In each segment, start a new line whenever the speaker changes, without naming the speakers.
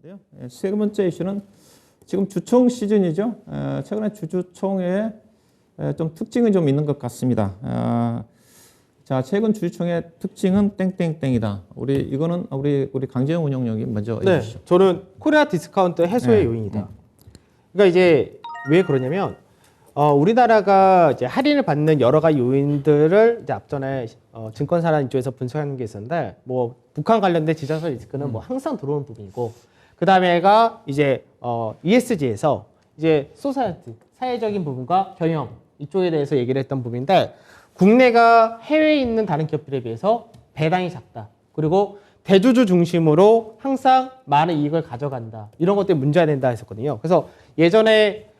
건데요. 세 번째 이슈는 지금 주총 시즌이죠. 최근에 주주총회에 좀 특징이 좀 있는 것 같습니다. 자, 최근 주주총회 특징은 땡땡땡이다. 이거는 우리 강재영 운영위원이 먼저 해주시죠.
저는 코리아 디스카운트 해소의 요인이다. 그러니까 이제 왜 그러냐면 우리나라가 이제 할인을 받는 여러 가지 요인들을 이제 앞전에 증권사나 이쪽에서 분석하는 게 있었는데, 뭐 북한 관련된 지정서 리스크는 뭐 항상 들어오는 부분이고, 그 다음에가 이제 ESG에서 이제 소사이어티 사회적인 부분과 경영 이쪽에 대해서 얘기를 했던 부분인데, 국내가 해외에 있는 다른 기업들에 비해서 배당이 작다. 그리고 대주주 중심으로 항상 많은 이익을 가져간다. 이런 것들이 문제가 된다 했었거든요. 그래서 예전에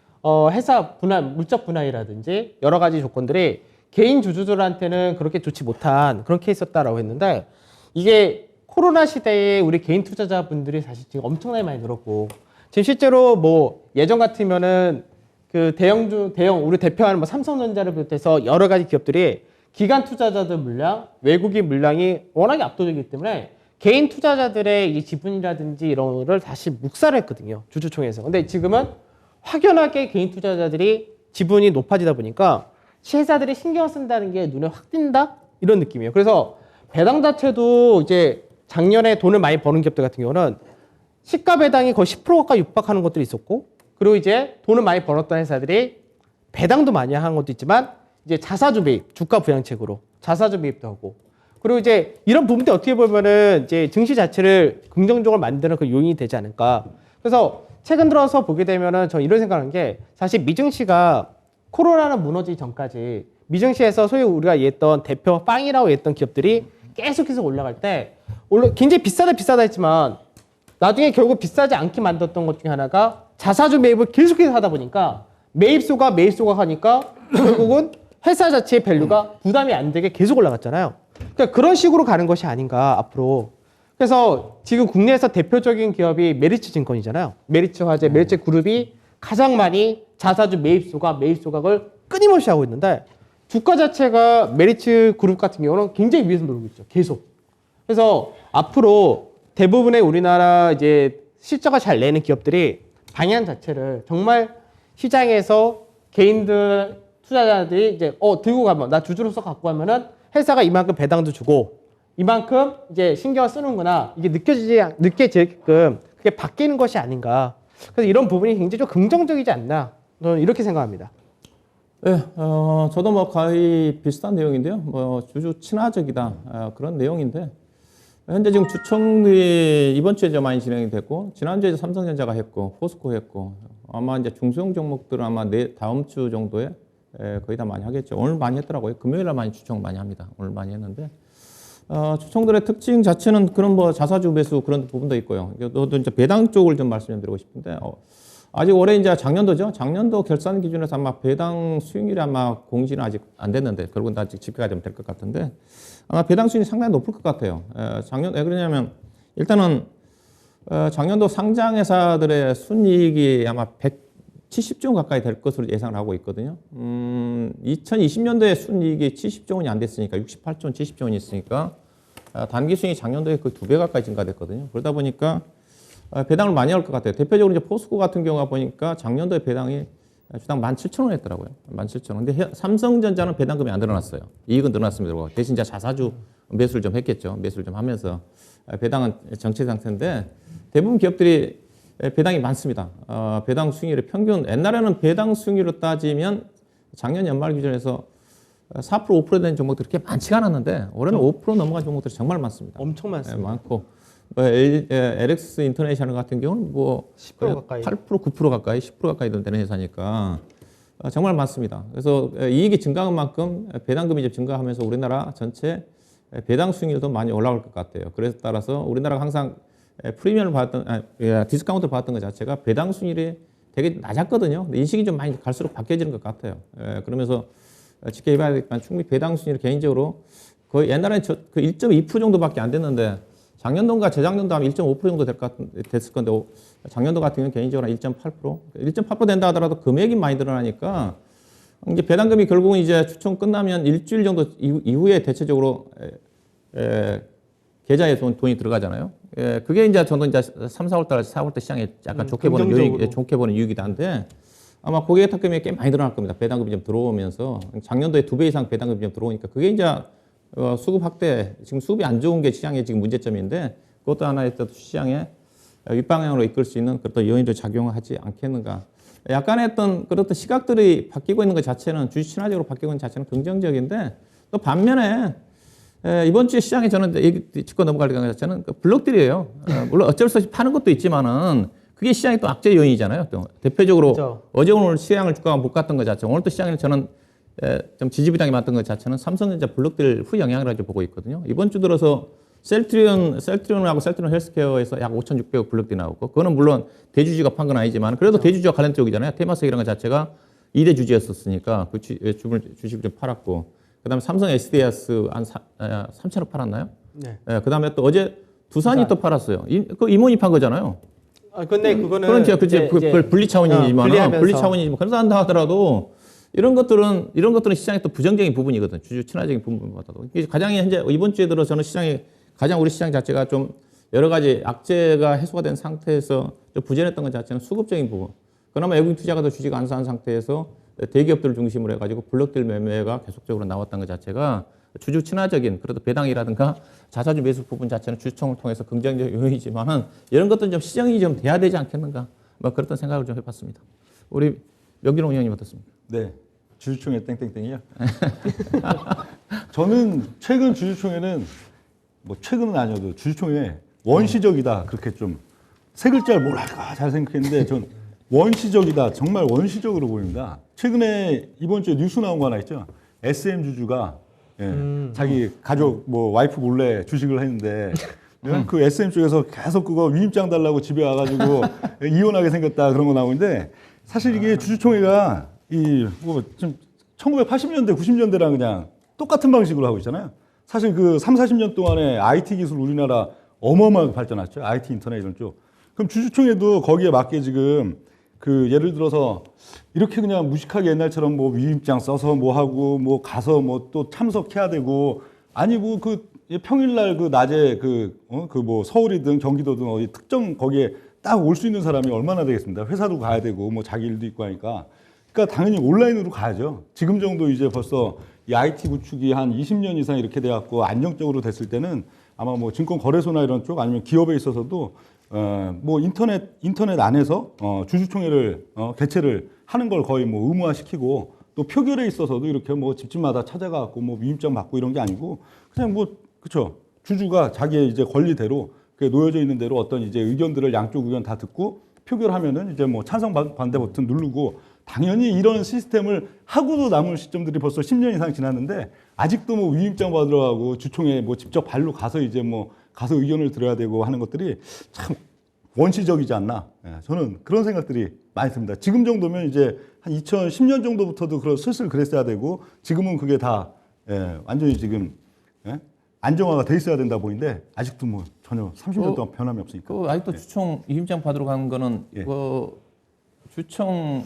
회사 분할, 물적 분할이라든지 여러 가지 조건들이 개인 주주들한테는 그렇게 좋지 못한 그런 케이스였다라고 했는데, 이게 코로나 시대에 우리 개인 투자자분들이 사실 지금 엄청나게 많이 늘었고, 지금 실제로 뭐 예전 같으면은 그 대형 우리 대표하는 뭐 삼성전자를 비롯해서 여러 가지 기업들이 기관 투자자들 물량, 외국인 물량이 워낙에 압도적이기 때문에 개인 투자자들의 이 지분이라든지 이런 거를 다시 묵살을 했거든요, 주주총회에서. 근데 지금은 확연하게 개인 투자자들이 지분이 높아지다 보니까 회사들이 신경 쓴다는 게 눈에 확 띈다? 이런 느낌이에요. 그래서 배당 자체도 이제 작년에 돈을 많이 버는 기업들 같은 경우는 시가 배당이 거의 10% 가까이 육박하는 것들이 있었고, 그리고 이제 돈을 많이 벌었던 회사들이 배당도 많이 한 것도 있지만 이제 자사주 매입, 주가 부양책으로 자사주 매입도 하고, 그리고 이제 이런 부분들이 어떻게 보면은 이제 증시 자체를 긍정적으로 만드는 그 요인이 되지 않을까. 그래서 최근 들어서 보게 되면은 저는 이런 생각하는 게, 사실 미증시가 코로나는 무너지기 전까지 미증시에서 소위 우리가 얘기했던 대표 빵이라고 했던 기업들이 계속해서 올라갈 때 굉장히 비싸다 했지만 나중에 결국 비싸지 않게 만들었던 것 중에 하나가 자사주 매입을 계속해서 하다 보니까 매입소가 하니까 결국은 회사 자체의 밸류가 부담이 안 되게 계속 올라갔잖아요. 그러니까 그런 식으로 가는 것이 아닌가 앞으로. 그래서 지금 국내에서 대표적인 기업이 메리츠 증권이잖아요. 메리츠 화재, 메리츠 그룹이 가장 많이 자사주 매입 소각을 끊임없이 하고 있는데, 주가 자체가 메리츠 그룹 같은 경우는 굉장히 위에서 누르고 있죠. 계속. 그래서 앞으로 대부분의 우리나라 이제 실적을 잘 내는 기업들이 방향 자체를 정말 시장에서 개인들 투자자들이 이제 들고 가면, 나 주주로서 갖고 가면은 회사가 이만큼 배당도 주고 이만큼 이제 신경을 쓰는구나, 이게 느껴지게끔 그게 바뀌는 것이 아닌가. 그래서 이런 부분이 굉장히 좀 긍정적이지 않나, 저는 이렇게 생각합니다.
네, 저도 뭐 거의 비슷한 내용인데요. 뭐 주주 친화적이다, 그런 내용인데, 현재 지금 주총이 이번 주에 좀 많이 진행이 됐고, 지난주에 삼성전자가 했고, 포스코 했고, 아마 이제 중소형 종목들은 아마 다음 주 정도에 거의 다 많이 하겠죠. 오늘 많이 했더라고요. 금요일날 많이 주총 많이 합니다. 오늘 많이 했는데, 주총들의 특징 자체는 그런 뭐 자사주 매수 그런 부분도 있고요. 또 이제 배당 쪽을 좀 말씀드리고 싶은데, 아직 올해 이제 작년도죠. 작년도 결산 기준에서 아마 배당 수익률이 아마 공시는 아직 안 됐는데, 결국은 아직 집계가 되면 될 것 같은데, 아마 배당 수익이 상당히 높을 것 같아요. 왜 그러냐면, 일단은, 작년도 상장회사들의 순이익이 아마 170조 원 가까이 될 것으로 예상을 하고 있거든요. 2020년도에 순이익이 70조 원이 안 됐으니까, 68조 원, 70조 원이 있으니까, 단기 수익이 작년도에 거의 2배 가까이 증가됐거든요. 그러다 보니까, 배당을 많이 할 것 같아요. 대표적으로 이제 포스코 같은 경우가 보니까 작년도에 배당이 주당 17,000원 했더라고요. 17,000원. 근데 삼성전자는 배당금이 안 늘어났어요. 이익은 늘어났습니다. 대신 이제 자사주 매수를 좀 했겠죠. 매수를 좀 하면서 배당은 정체 상태인데, 대부분 기업들이 배당이 많습니다. 배당 수익률의 평균, 옛날에는 배당 수익률로 따지면 작년 연말 기준에서 4% 5% 된 종목들이 그렇게 많지가 않았는데, 올해는 5% 넘어간 종목들이 정말 많습니다.
엄청 많습니다.
많고. LX 인터내셔널 같은 경우는 뭐
10% 가까이,
8%, 9% 가까이, 10% 가까이 되는 회사니까 정말 많습니다. 그래서 이익이 증가한 만큼 배당금이 이제 증가하면서 우리나라 전체 배당 수익률도 많이 올라올 것 같아요. 그래서 따라서 우리나라가 항상 프리미엄을 받았던, 디스카운트를 받았던 것 자체가 배당 수익률이 되게 낮았거든요. 근데 인식이 좀 많이 갈수록 바뀌어지는 것 같아요. 그러면서 지켜봐야겠지만 충분히 배당 수익률 개인적으로 거의 옛날에는 그 1.2% 정도밖에 안 됐는데, 작년도인가 재작년도 하면 1.5% 정도 됐을 건데, 작년도 같은 경우는 개인적으로 1.8%? 1.8% 된다 하더라도 금액이 많이 늘어나니까, 이제 배당금이 결국은 이제 추총 끝나면 일주일 정도 이후에 대체적으로 계좌에 돈이 들어가잖아요. 예, 그게 이제 저는 이제 3, 4월 달, 4월 달 시장에 약간 좋게 보는
긍정적으로.
유익, 좋게 보는 유익이다 한데 아마 고객 탁금이 꽤 많이 늘어날 겁니다. 배당금이 좀 들어오면서 작년도에 2배 이상 배당금이 좀 들어오니까 그게 이제 수급 확대, 지금 수급이 안 좋은 게 시장의 지금 문제점인데 그것도 하나의 또 시장에 윗방향으로 이끌 수 있는 그런 요인으로 작용하지 않겠는가. 약간의 어떤 그런 시각들이 바뀌고 있는 것 자체는 주식 친화적으로 바뀌고 있는 자체는 긍정적인데 또 반면에 이번 주에 시장에 저는 얘기 짚고 넘어갈 것 자체는 그 블록들이에요. 물론 어쩔 수 없이 파는 것도 있지만은 그게 시장의 또 악재 요인이잖아요. 또 대표적으로
그렇죠.
어제 오늘 시장을 주가가 못 갔던 것 자체, 오늘 또 시장에 저는 좀 지지부진하게 맞던 것 자체는 삼성전자 블록들 후 영향이라고 보고 있거든요. 이번 주 들어서 셀트리온하고 셀트리온 헬스케어에서 약 5,600억 블록들이 나오고, 그거는 물론 대주주가 판 건 아니지만 그래도 대주주와 관련 쪽이잖아요. 테마sek이라는 것 자체가 2대 주주였었으니까 그 주식을 좀 팔았고, 그다음에 삼성 SDS 한 3,000억 팔았나요?
네.
그다음에 또 어제 두산이 또 팔았어요. 그 임원이 판 거잖아요.
근데 그거는
그렇죠. 그걸 분리 차원이지만
분리하면서.
분리 차원이지만 그래서 한다 하더라도 이런 것들은 시장의 또 부정적인 부분이거든. 주주 친화적인 부분보다도. 가장 현재 이번 주에 들어 저는 가장 우리 시장 자체가 좀 여러 가지 악재가 해소가 된 상태에서 좀 부진했던 것 자체는 수급적인 부분. 그나마 외국인 투자가 더 주식 안사한 상태에서 대기업들을 중심으로 해가지고 블록들 매매가 계속적으로 나왔던 것 자체가 주주 친화적인 그래도 배당이라든가 자사주 매수 부분 자체는 주총을 통해서 긍정적 요인이지만은 이런 것들은 좀 시정이 좀 돼야 되지 않겠는가. 뭐 그랬던 생각을 좀 해봤습니다. 우리 명진홍 의원님 어떻습니까?
네, 주주총회 땡땡땡이요. 저는 최근 주주총회는 뭐 최근은 아니어도 주주총회 원시적이다 그렇게 좀 세 글자를 뭘 할까 잘 생각했는데 전 원시적이다 정말 원시적으로 보입니다. 최근에 이번 주에 뉴스 나온 거 하나 있죠. SM 주주가 자기 가족 뭐 와이프 몰래 주식을 했는데 그 SM 쪽에서 계속 그거 위임장 달라고 집에 와가지고 이혼하게 생겼다 그런 거 나오는데 사실 이게 주주총회가 이 뭐 좀 1980년대 90년대랑 그냥 똑같은 방식으로 하고 있잖아요. 사실 그 3, 40년 동안에 IT 기술 우리나라 어마어마하게 발전했죠. IT 인터넷 이런 쪽. 그럼 주주총회도 거기에 맞게 지금 그 예를 들어서 이렇게 그냥 무식하게 옛날처럼 뭐 위임장 써서 뭐 하고 뭐 가서 뭐 또 참석해야 되고 아니 뭐 그 평일날 그 낮에 그 뭐 서울이든 경기도든 어디 특정 거기에 딱 올 수 있는 사람이 얼마나 되겠습니까? 회사도 가야 되고 뭐 자기 일도 있고 하니까 그러니까 당연히 온라인으로 가야죠. 지금 정도 이제 벌써 이 IT 구축이 한 20년 이상 이렇게 돼갖고 안정적으로 됐을 때는 아마 뭐 증권거래소나 이런 쪽 아니면 기업에 있어서도 뭐 인터넷 안에서 주주총회를 개최를 하는 걸 거의 뭐 의무화시키고 또 표결에 있어서도 이렇게 뭐 집집마다 찾아가고 뭐 위임장 받고 이런 게 아니고 그냥 뭐 그렇죠. 주주가 자기의 이제 권리대로 그 놓여져 있는 대로 어떤 이제 의견들을 양쪽 의견 다 듣고 표결하면은 이제 뭐 찬성 반대 버튼 누르고 당연히 이런 시스템을 하고도 남은 시점들이 벌써 10년 이상 지났는데 아직도 뭐 위임장 받으러 가고 주총에 뭐 직접 발로 가서 이제 뭐 가서 의견을 들어야 되고 하는 것들이 참 원시적이지 않나. 저는 그런 생각들이 많이 듭니다. 지금 정도면 이제 한 2010년 정도부터도 슬슬 그랬어야 되고 지금은 그게 다 완전히 지금 안정화가 돼 있어야 된다 보이는데 아직도 뭐 전혀 30년 동안 변함이 없으니까.
아직도 주총 위임장 받으러 가는 거는 주총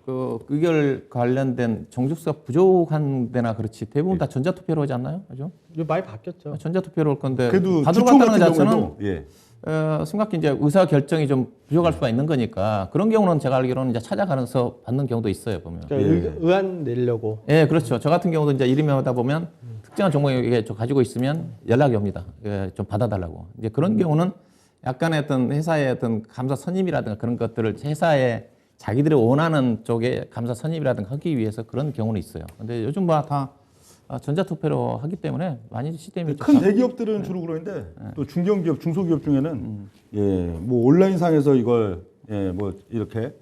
그 의결 관련된 정족수가 부족한 데나 그렇지 대부분 다 전자투표로 하지 않나요? 그죠?
많이 바뀌었죠.
전자투표로 할 건데
그래도
받으러
주총
간다는
같은
것
경우도
자체는 심각히 이제 의사 결정이 좀 부족할 수가 있는 거니까 그런 경우는 제가 알기로는 이제 찾아가면서 받는 경우도 있어요 보면.
그러니까 의안 내려고.
예, 그렇죠. 저 같은 경우도 이제 이름이 하다 보면 특정한 종목에 가지고 있으면 연락이 옵니다. 좀 받아달라고. 이제 그런 경우는 약간의 어떤 회사의 어떤 감사 선임이라든가 그런 것들을 회사에 자기들이 원하는 쪽에 감사 선임이라든가 하기 위해서 그런 경우는 있어요. 근데 요즘 뭐 다 전자투표로 하기 때문에 많이 시스템이
큰 대기업들은 주로 그러는데 또 중견기업, 중소기업 중에는 뭐 온라인상에서 이걸 뭐 이렇게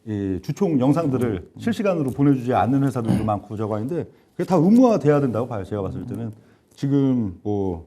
이 주총 영상들을 실시간으로 보내주지 않는 회사들도 많고 저거 하는데 그게 다 의무화돼야 된다고 봐요. 제가 봤을 때는 지금 뭐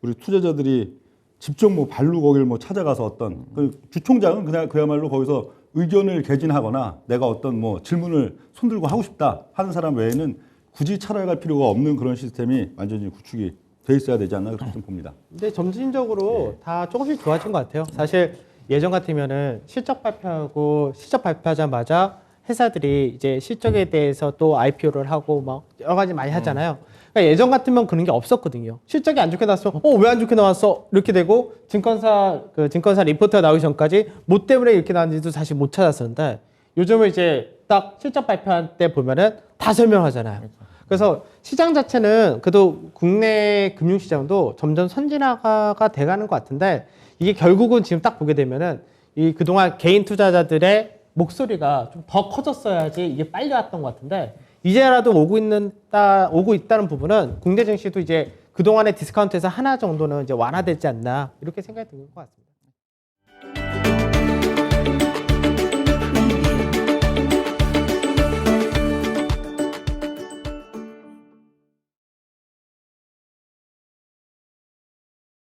우리 투자자들이 직접 뭐 발로 거기를 뭐 찾아가서 어떤 그 주총장은 그냥 그야말로 거기서 의견을 개진하거나 내가 어떤 뭐 질문을 손들고 하고 싶다 하는 사람 외에는 굳이 찾아갈 필요가 없는 그런 시스템이 완전히 구축이 돼 있어야 되지 않나 그렇게 좀 봅니다.
근데 점진적으로 다 조금씩 좋아진 것 같아요. 사실 예전 같으면은 실적 발표하고 실적 발표하자마자 회사들이 이제 실적에 대해서 또 IPO를 하고 막 여러 가지 많이 하잖아요. 그러니까 예전 같으면 그런 게 없었거든요. 실적이 안 좋게 나왔으면 왜 안 좋게 나왔어? 이렇게 되고 증권사 리포트가 나오기 전까지 뭐 때문에 이렇게 나왔는지도 사실 못 찾았었는데 요즘은 이제 딱 실적 발표할 때 보면은 다 설명하잖아요. 그래서 시장 자체는 그래도 국내 금융시장도 점점 선진화가 돼가는 것 같은데 이게 결국은 지금 딱 보게 되면은 이 그동안 개인 투자자들의 목소리가 좀 더 커졌어야지 이게 빨리 왔던 것 같은데 이제라도 오고 있다는 부분은 국내 증시도 이제 그동안의 디스카운트에서 하나 정도는 이제 완화되지 않나 이렇게 생각이 드는 것 같습니다.